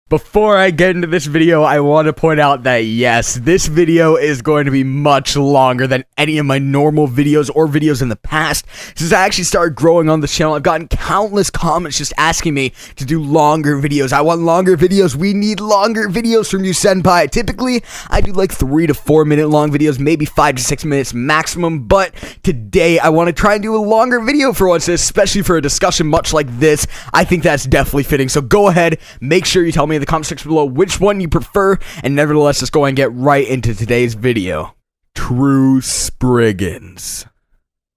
Before I get into this video, I want to point out that yes, this video is going to be much longer than any of my normal videos or videos in the past. Since I actually started growing on this channel, I've gotten countless comments just asking me to do longer videos. I want longer videos. We need longer videos from you, senpai. Typically, I do like 3 to 4 minute long videos, maybe 5 to 6 minutes maximum, but today I want to try and do a longer video for once, especially for a discussion much like this. I think that's definitely fitting, so go ahead, make sure you tell me in the comment section below which one you prefer, and nevertheless, let's go and get right into today's video. True Spriggans.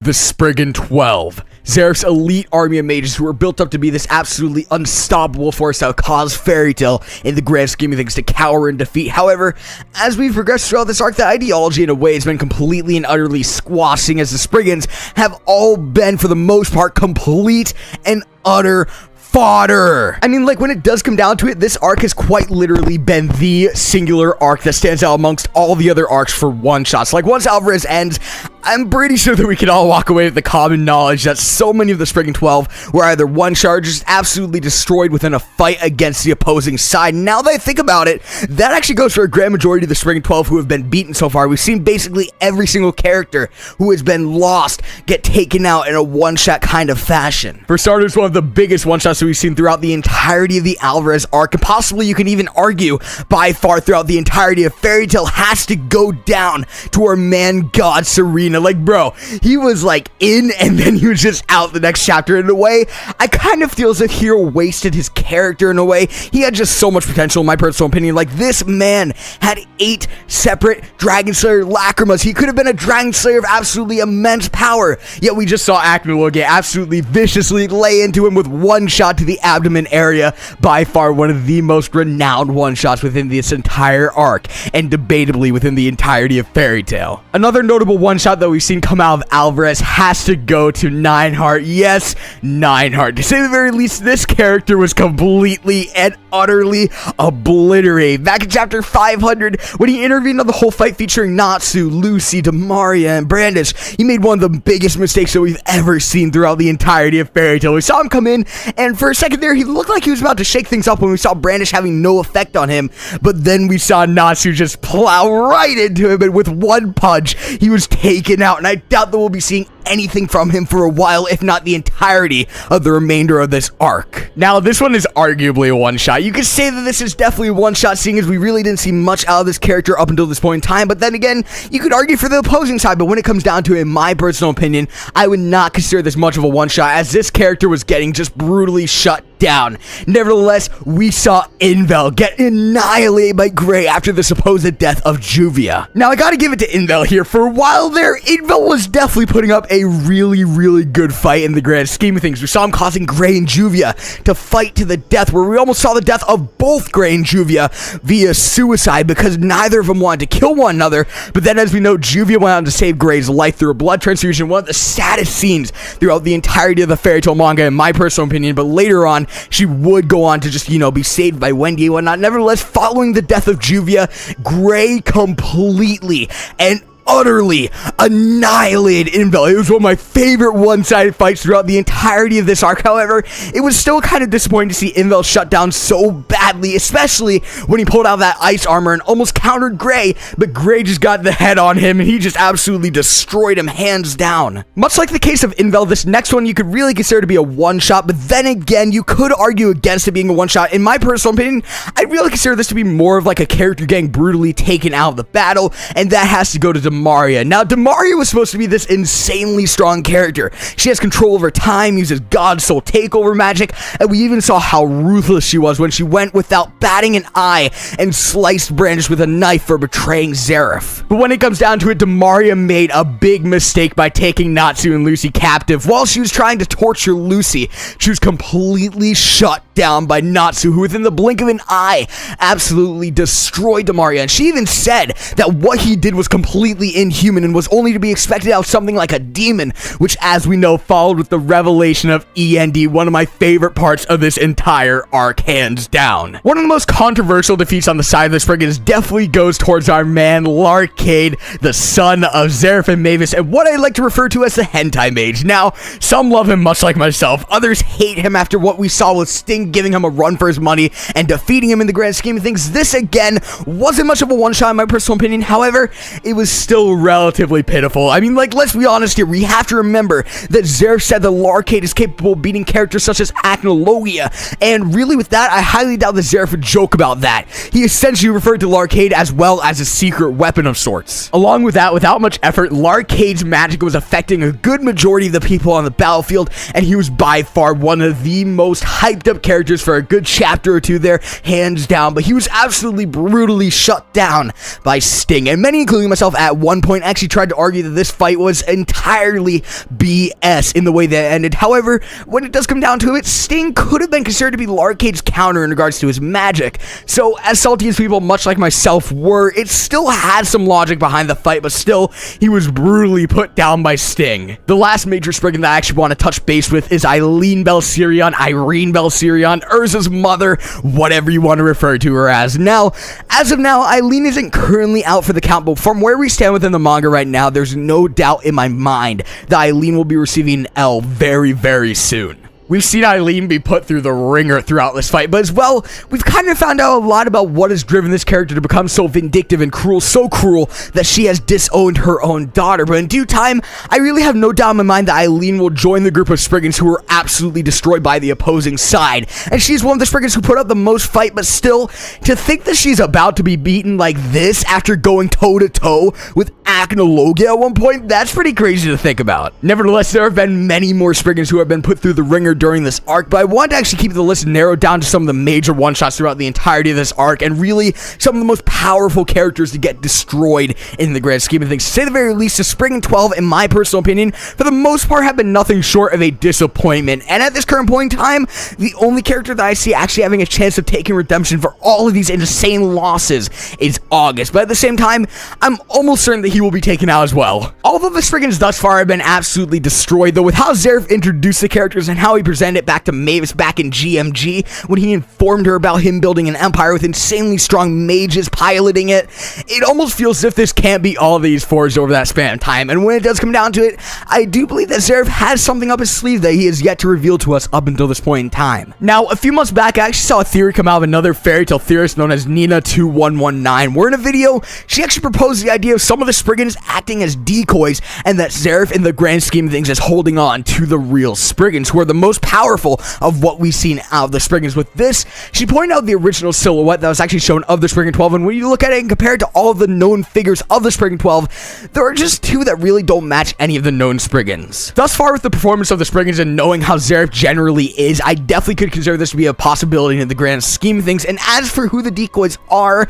The Spriggan 12. Zeref's elite army of mages who were built up to be this absolutely unstoppable force that would cause Fairy Tail, in the grand scheme of things, to cower and defeat. However, as we've progressed throughout this arc, the ideology in a way has been completely and utterly squashing, as the Spriggans have all been, for the most part, complete and utter fodder. I mean, like, when it does come down to it, this arc has quite literally been the singular arc that stands out amongst all the other arcs for one-shots. Like, once Alvarez ends, I'm pretty sure that we can all walk away with the common knowledge that so many of the Spriggan 12 were either one-shot or just absolutely destroyed within a fight against the opposing side. Now that I think about it, that actually goes for a grand majority of the Spriggan 12 who have been beaten so far. We've seen basically every single character who has been lost get taken out in a one-shot kind of fashion. For starters, one of the biggest one-shots that we've seen throughout the entirety of the Alvarez arc, and possibly you can even argue by far throughout the entirety of Fairy Tail, has to go down to our man God Serena. Like, bro, he was like in and then he was just out the next chapter. In a way, I kind of feel as if Hero wasted his character in a way. He had just so much potential, in my personal opinion. Like, this man had 8 separate Dragon Slayer Lacrimas. He could have been a Dragon Slayer of absolutely immense power, yet we just saw Acme get absolutely viciously lay into him with one shot to the abdomen area. By far one of the most renowned one-shots within this entire arc, and debatably within the entirety of Fairy Tail. Another notable one-shot that we've seen come out of Alvarez has to go to Nineheart. Yes, Nineheart. To say the very least, this character was completely and utterly obliterated. Back in chapter 500, when he intervened on the whole fight featuring Natsu, Lucy, Demaria, and Brandish, he made one of the biggest mistakes that we've ever seen throughout the entirety of Fairy Tail. We saw him come in, and for a second there, he looked like he was about to shake things up when we saw Brandish having no effect on him, but then we saw Natsu just plow right into him, and with one punch, he was taken out, and I doubt that we'll be seeing anything from him for a while, if not the entirety of the remainder of this arc. Now, this one is arguably a one-shot. You could say that this is definitely a one-shot, seeing as we really didn't see much out of this character up until this point in time, but then again, you could argue for the opposing side, but when it comes down to it, in my personal opinion, I would not consider this much of a one-shot, as this character was getting just brutally shut down. Nevertheless, we saw Invel get annihilated by Gray after the supposed death of Juvia. Now, I gotta give it to Invel here. For a while there, Invel was definitely putting up a really good fight in the grand scheme of things. We saw him causing Gray and Juvia to fight to the death, where we almost saw the death of both Gray and Juvia via suicide, because neither of them wanted to kill one another. But then, as we know, Juvia went on to save Gray's life through a blood transfusion, one of the saddest scenes throughout the entirety of the Fairy Tail manga, in my personal opinion. But later on, she would go on to just, be saved by Wendy and whatnot. Nevertheless, following the death of Juvia, Gray completely and utterly annihilated Invel. It was one of my favorite one-sided fights throughout the entirety of this arc. However, it was still kind of disappointing to see Invel shut down so badly, especially when he pulled out that ice armor and almost countered Gray, but Gray just got the head on him and he just absolutely destroyed him hands down. Much like the case of Invel, this next one you could really consider to be a one-shot, but then again, you could argue against it being a one-shot. In my personal opinion, I really consider this to be more of like a character getting brutally taken out of the battle, and that has to go to Demaria. Now, Demaria was supposed to be this insanely strong character. She has control over time, uses God Soul takeover magic, and we even saw how ruthless she was when she went without batting an eye and sliced Brandish with a knife for betraying Zeref. But when it comes down to it, Demaria made a big mistake by taking Natsu and Lucy captive. While she was trying to torture Lucy, she was completely shut down by Natsu, who within the blink of an eye absolutely destroyed Demaria. And she even said that what he did was completely inhuman and was only to be expected out of something like a demon, which, as we know, followed with the revelation of END, one of my favorite parts of this entire arc, hands down. One of the most controversial defeats on the side of the Spriggans definitely goes towards our man Larcade, the son of Zeref and Mavis, and what I like to refer to as the hentai mage. Now, some love him much like myself, others hate him after what we saw with Sting Spriggan, giving him a run for his money and defeating him in the grand scheme of things. This, again, wasn't much of a one-shot in my personal opinion. However, it was still relatively pitiful. I mean, like, let's be honest here. We have to remember that Zeref said that Larcade is capable of beating characters such as Acnologia, and really with that, I highly doubt that Zeref would joke about that. He essentially referred to Larcade as well as a secret weapon of sorts. Along with that, without much effort, Larcade's magic was affecting a good majority of the people on the battlefield, and he was by far one of the most hyped up characters for a good chapter or two there, hands down, but he was absolutely brutally shut down by Sting, and many, including myself at one point, actually tried to argue that this fight was entirely BS in the way that it ended. However, when it does come down to it, Sting could have been considered to be Larcade's counter in regards to his magic. So, as salty as people, much like myself, were, it still had some logic behind the fight, but still, he was brutally put down by Sting. The last major Spriggan that I actually want to touch base with is Irene Belsirion, Urza's mother, whatever you want to refer to her as. Now, as of now, Eileen isn't currently out for the count, but from where we stand within the manga right now, there's no doubt in my mind that Eileen will be receiving an L very, very soon. We've seen Eileen be put through the ringer throughout this fight, but as well, we've kind of found out a lot about what has driven this character to become so vindictive and cruel, so cruel that she has disowned her own daughter. But in due time, I really have no doubt in my mind that Eileen will join the group of Spriggans who were absolutely destroyed by the opposing side. And she's one of the Spriggans who put up the most fight, but still, to think that she's about to be beaten like this after going toe-to-toe with Acnologia at one point, that's pretty crazy to think about. Nevertheless, there have been many more Spriggans who have been put through the ringer during this arc, but I want to actually keep the list narrowed down to some of the major one-shots throughout the entirety of this arc, and really some of the most powerful characters to get destroyed in the grand scheme of things. To say the very least, the Spriggan 12, in my personal opinion, for the most part have been nothing short of a disappointment, and at this current point in time, the only character that I see actually having a chance of taking redemption for all of these insane losses is August, but at the same time, I'm almost certain that he will be taken out as well. Although the Spriggans thus far have been absolutely destroyed, though, with how Zeref introduced the characters and how he presented it back to Mavis back in GMG, when he informed her about him building an empire with insanely strong mages piloting it, it almost feels as if this can't be all of these forged over that span of time, and when it does come down to it, I do believe that Zeref has something up his sleeve that he has yet to reveal to us up until this point in time. Now, a few months back, I actually saw a theory come out of another fairy tale theorist known as Nina2119, where in a video, she actually proposed the idea of some of the Spriggans acting as decoys, and that Zeref, in the grand scheme of things, is holding on to the real Spriggans, who are the most powerful of what we've seen out of the Spriggans. With this, she pointed out the original silhouette that was actually shown of the Spriggan 12, and when you look at it and compare it to all of the known figures of the Spriggan 12, there are just two that really don't match any of the known Spriggans. Thus far, with the performance of the Spriggans and knowing how Zeref generally is, I definitely could consider this to be a possibility in the grand scheme of things. And as for who the decoys are,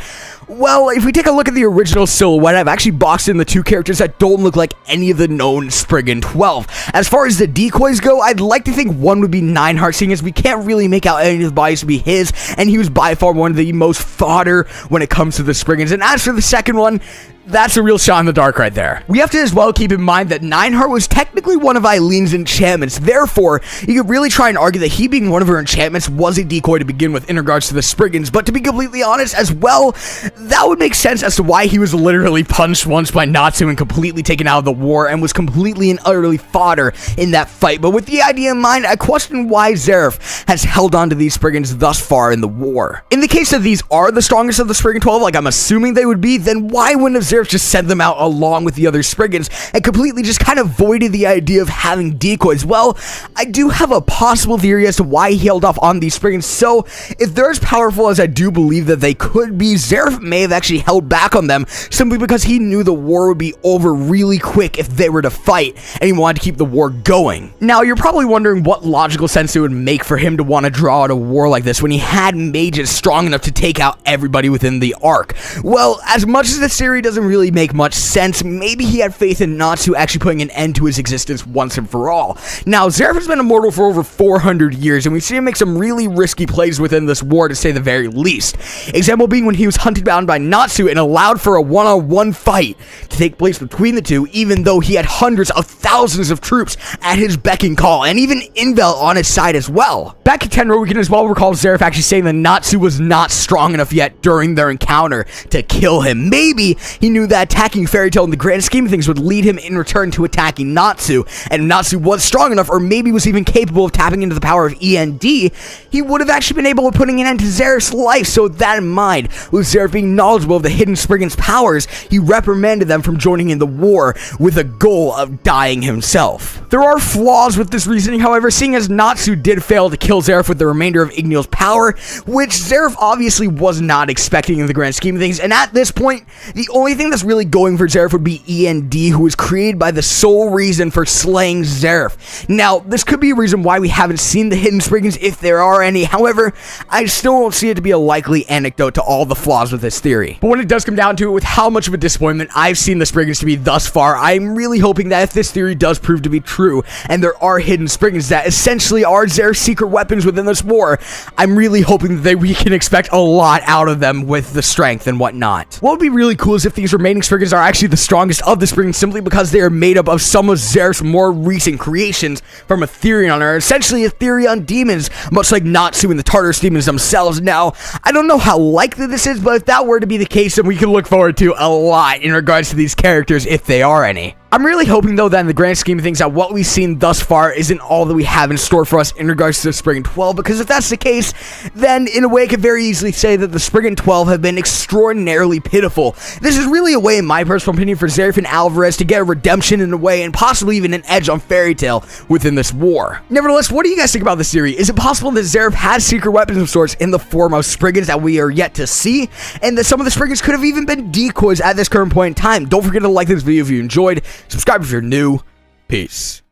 well, if we take a look at the original silhouette, I've actually boxed in the two characters that don't look like any of the known Spriggan 12. As far as the decoys go, I'd like to think one would be Nineheart, seeing as we can't really make out any of the bodies to be his, and he was by far one of the most fodder when it comes to the Spriggans. And as for the second one, that's a real shot in the dark right there. We have to as well keep in mind that Nineheart was technically one of Eileen's enchantments. Therefore, you could really try and argue that he being one of her enchantments was a decoy to begin with in regards to the Spriggans. But to be completely honest as well, that would make sense as to why he was literally punched once by Natsu and completely taken out of the war and was completely and utterly fodder in that fight. But with the idea in mind, I question why Zeref has held on to these Spriggans thus far in the war. In the case that these are the strongest of the Spriggan 12, like I'm assuming they would be, then why wouldn't have Zeref just sent them out along with the other Spriggans and completely just kind of voided the idea of having decoys? Well, I do have a possible theory as to why he held off on these Spriggans. So, if they're as powerful as I do believe that they could be, Zeref may have actually held back on them simply because he knew the war would be over really quick if they were to fight, and he wanted to keep the war going. Now, you're probably wondering what logical sense it would make for him to want to draw out a war like this when he had mages strong enough to take out everybody within the arc. Well, as much as this theory doesn't really make much sense, maybe he had faith in Natsu actually putting an end to his existence once and for all. Now, Zeref has been immortal for over 400 years, and we've seen him make some really risky plays within this war, to say the very least. Example being when he was hunted down by Natsu and allowed for a one-on-one fight to take place between the two, even though he had hundreds of thousands of troops at his beck and call, and even Invel on his side as well. Back in Tenro, we can as well recall Zeref actually saying that Natsu was not strong enough yet during their encounter to kill him. Maybe he he knew that attacking Fairy Tail in the grand scheme of things would lead him in return to attacking Natsu, and if Natsu was strong enough, or maybe was even capable of tapping into the power of END, he would have actually been able to putting an end to Zeref's life. So with that in mind, with Zeref being knowledgeable of the hidden Spriggans' powers, he reprimanded them from joining in the war with a goal of dying himself. There are flaws with this reasoning, however, seeing as Natsu did fail to kill Zeref with the remainder of Ignil's power, which Zeref obviously was not expecting in the grand scheme of things, and at this point, the only thing that's really going for Zeref would be END, who was created by the sole reason for slaying Zeref. Now, this could be a reason why we haven't seen the hidden Spriggans, if there are any. However, I still don't see it to be a likely anecdote to all the flaws with this theory. But when it does come down to it, with how much of a disappointment I've seen the Spriggans to be thus far, I'm really hoping that if this theory does prove to be true, and there are hidden Spriggans that essentially are Zeref's secret weapons within this war, I'm really hoping that we can expect a lot out of them with the strength and whatnot. What would be really cool is if these remaining Spriggans are actually the strongest of the Spriggans, simply because they are made up of some of Zeref's more recent creations from Etherion, or essentially Etherion demons, much like Natsu and the Tartarus demons themselves. Now, I don't know how likely this is, but if that were to be the case, then we can look forward to a lot in regards to these characters, if they are any. I'm really hoping, though, that in the grand scheme of things, that what we've seen thus far isn't all that we have in store for us in regards to the Spriggan 12, because if that's the case, then in a way I could very easily say that the Spriggan 12 have been extraordinarily pitiful. This is really a way, in my personal opinion, for Zeref and Alvarez to get a redemption in a way, and possibly even an edge on Fairy Tail within this war. Nevertheless, what do you guys think about this theory? Is it possible that Zeref has secret weapons of sorts in the form of Spriggans that we are yet to see, and that some of the Spriggans could have even been decoys at this current point in time? Don't forget to like this video if you enjoyed. Subscribe if you're new. Peace.